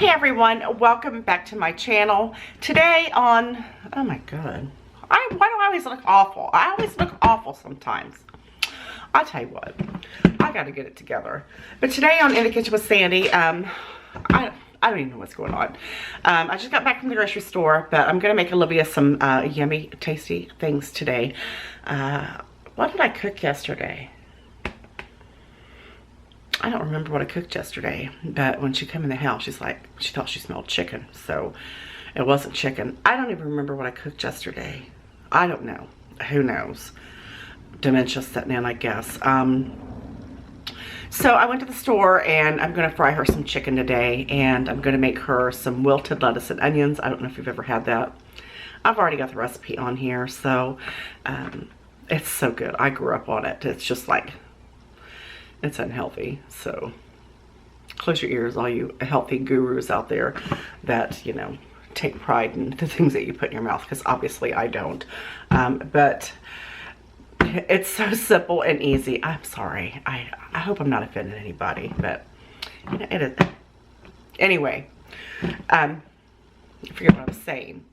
Hey everyone, welcome back to my channel. Today on, oh my god, why do I always look awful? I always look awful sometimes. I'll tell you what, I gotta get it together. But today on In the Kitchen with Sandy, I don't even know what's going on. I just got back from the grocery store, but I'm gonna make Olivia some yummy, tasty things today. What did I cook yesterday? I don't remember what I cooked yesterday, but when she came in the house, she's like, she thought she smelled chicken, so it wasn't chicken. I don't even remember what I cooked yesterday. I don't know. Who knows? Dementia's setting in, I guess. So I went to the store, and I'm going to fry her some chicken today, and I'm going to make her some wilted lettuce and onions. I don't know if you've ever had that. I've already got the recipe on here, so it's so good. I grew up on it. It's just like, it's unhealthy, so close your ears, all you healthy gurus out there that, you know, take pride in the things that you put in your mouth, because obviously I don't. But it's so simple and easy. I'm sorry. I hope I'm not offending anybody, but you know, it is. Anyway, I forget what I was saying.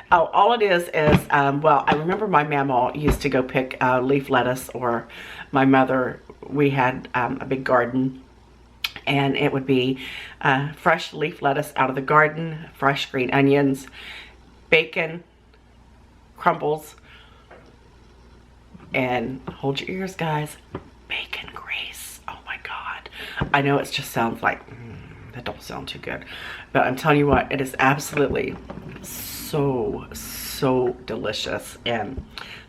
Oh, all it is, well, I remember my mama used to go pick leaf lettuce, or my mother, we had a big garden, and it would be fresh leaf lettuce out of the garden, fresh green onions, bacon, crumbles, and hold your ears, guys, bacon grease. Oh my God. I know it just sounds like, that don't sound too good, but I'm telling you what, it is absolutely so delicious, and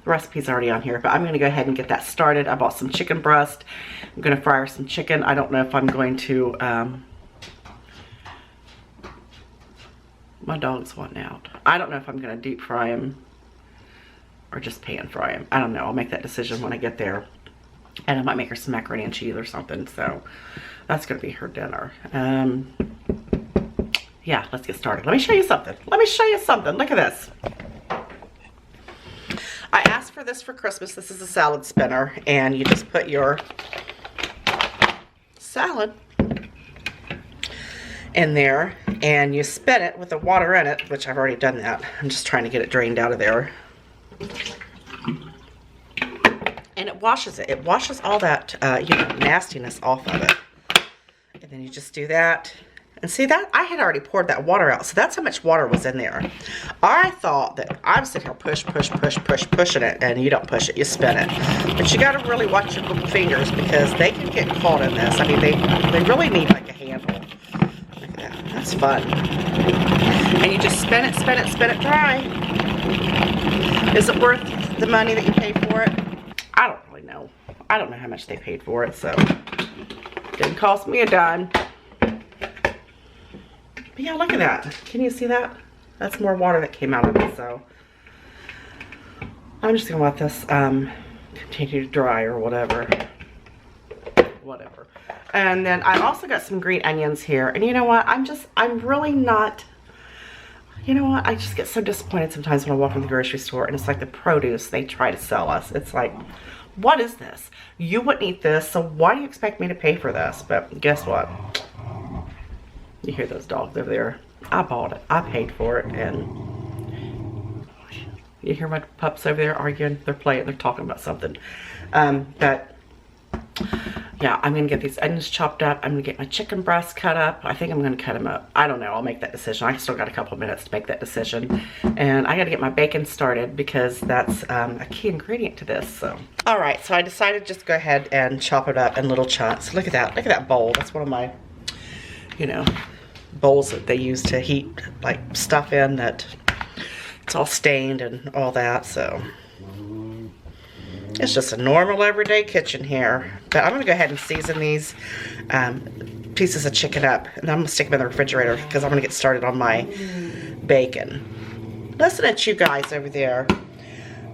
the recipe's already on here, but I'm going to go ahead and get that started. I bought some chicken breast. I'm going to fry her some chicken. I don't know if I'm going to, my dog's wanting out. I don't know if I'm going to deep fry him or just pan fry him. I don't know. I'll make that decision when I get there, and I might make her some macaroni and cheese or something, so that's going to be her dinner. Yeah, let's get started. Let me show you something. Let me show you something. Look at this. I asked for this for Christmas. This is a salad spinner, and you just put your salad in there, and you spin it with the water in it, which I've already done that. I'm just trying to get it drained out of there. And it washes it. It washes all that, you know, nastiness off of it. And then you just do that. And see that? I had already poured that water out, so that's how much water was in there. I thought that I'm sitting here pushing it, and you don't push it, you spin it. But you gotta really watch your little fingers, because they can get caught in this. I mean, they really need like a handle. Look at that. That's fun. And you just spin it dry. Is it worth the money that you pay for it? I don't really know. I don't know how much they paid for it, so it didn't cost me a dime. But yeah, look at that. Can you see that? That's more water that came out of it, so I'm just gonna let this continue to dry or whatever. And then I also got some green onions here, and you know what? I'm really not, you know what? I just get so disappointed sometimes when I walk in the grocery store, and it's like the produce they try to sell us. It's like, what is this? You wouldn't eat this, so why do you expect me to pay for this? But guess what? You hear those dogs over there? I bought it. I paid for it, and you hear my pups over there arguing. They're playing. They're talking about something. But yeah, I'm gonna get these onions chopped up. I'm gonna get my chicken breasts cut up. I think I'm gonna cut them up. I don't know. I'll make that decision. I still got a couple of minutes to make that decision, and I got to get my bacon started, because that's a key ingredient to this. So, all right. So I decided just to go ahead and chop it up in little chunks. Look at that. Look at that bowl. That's one of my, you know, bowls that they use to heat like stuff in, that it's all stained and all that. So it's just a normal everyday kitchen here. But I'm gonna go ahead and season these pieces of chicken up, and I'm gonna stick them in the refrigerator, because I'm gonna get started on my bacon. Listen at you guys over there.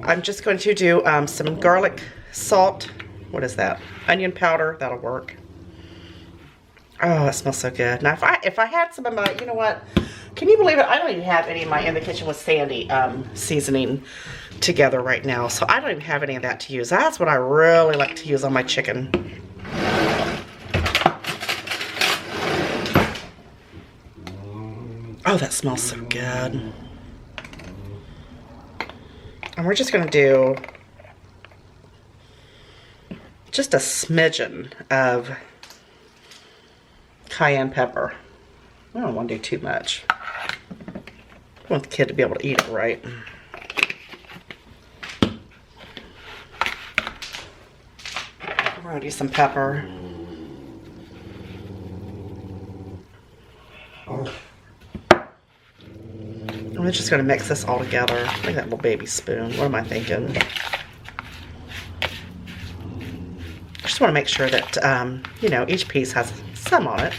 I'm just going to do some garlic salt. What is that? Onion powder. That'll work. Oh, it smells so good. Now, if I had some of my, you know what? Can you believe it? I don't even have any of my In the Kitchen with Sandy seasoning together right now. So I don't even have any of that to use. That's what I really like to use on my chicken. Oh, that smells so good. And we're just gonna do just a smidgen of cayenne pepper. I don't want to do too much. I want the kid to be able to eat it right. We're gonna do some pepper. I'm just gonna mix this all together. Look at that little baby spoon. What am I thinking? I just want to make sure that, you know, each piece has some on it.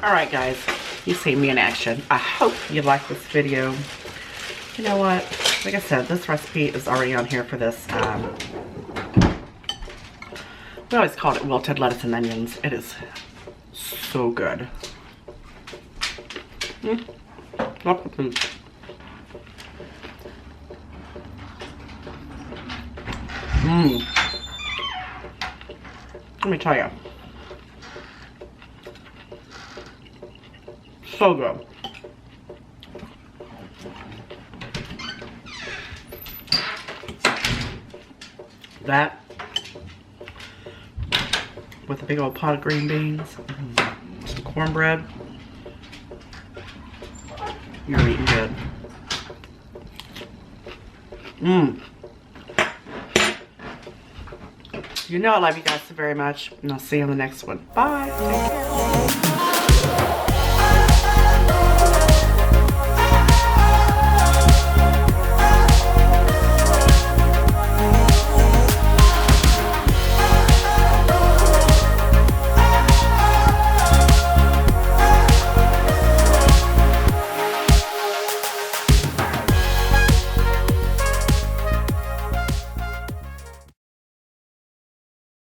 Alright guys, you see me in action. I hope you like this video. You know what? Like I said, this recipe is already on here for this. We always called it wilted lettuce and onions. It is so good. Mmm. Let me tell you. So good. That with a big old pot of green beans, some cornbread. You're eating good. Mmm. You know I love you guys so very much, and I'll see you on the next one. Bye. Take care.